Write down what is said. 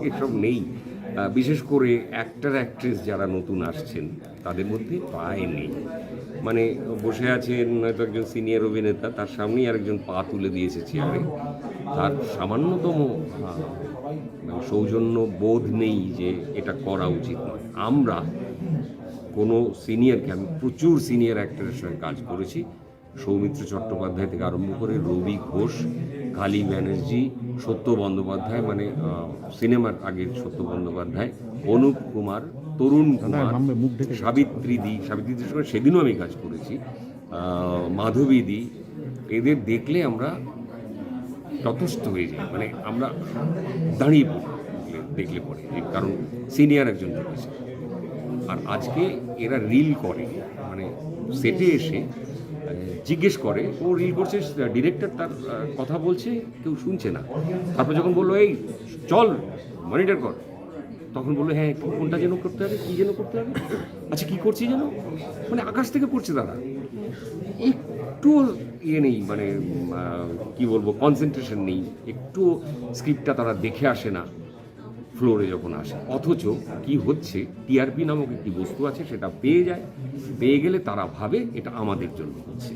এসব নেই। বিশেষ করে অ্যাক্টর অ্যাক্ট্রেস যারা নতুন আসছেন তাদের মধ্যে প্রায় নেই। মানে বসে আছেন হয়তো একজন সিনিয়র অভিনেতা, তার সামনেই আরেকজন পা তুলে দিয়েছে চেয়ারে, তার সামান্যতম মানে সৌজন্য বোধ নেই যে এটা করা উচিত নয়। আমরা কোনো সিনিয়রকে, আমি প্রচুর সিনিয়র অ্যাক্টরের সঙ্গে কাজ করেছি, সৌমিত্র চট্টোপাধ্যায় থেকে আরম্ভ করে রবি ঘোষ, কালী ব্যানার্জি, সত্য বন্দ্যোপাধ্যায়, মানে সিনেমার আগের সত্য বন্দ্যোপাধ্যায়, অনুপ কুমার, তরুণ কুমার, সাবিত্রীদির সঙ্গে সেদিনও আমি কাজ করেছি, মাধবীদি। এদের দেখলে আমরা ততস্থ হয়ে যাই, মানে আমরা দাঁড়িয়ে পড়ি দেখলে পরে, কারণ সিনিয়র একজন চলেছে। আর আজকে এরা রিল করে, মানে সেটে এসে জিজ্ঞেস করে, ও রিল করছে, ডিরেক্টর তার কথা বলছে, কেউ শুনছে না। তারপর যখন বললো এই চল মনিটর কর, তখন বললো হ্যাঁ কোনটা যেন করতে হবে, কী যেন করতে হবে, আচ্ছা কী করছি যেন, মানে আকাশ থেকে পড়ছে তারা, একটু ইয়ে নেই, মানে কি বলবো, কনসেন্ট্রেশন নেই, একটু স্ক্রিপ্টটা তারা দেখে আসে না ফ্লোরে যখন আসে। অথচ কি হচ্ছে, টিআরপি নামক একটি বস্তু আছে, সেটা পেয়ে যায়, পেয়ে গেলে তারা ভাবে এটা আমাদের জন্য হচ্ছে।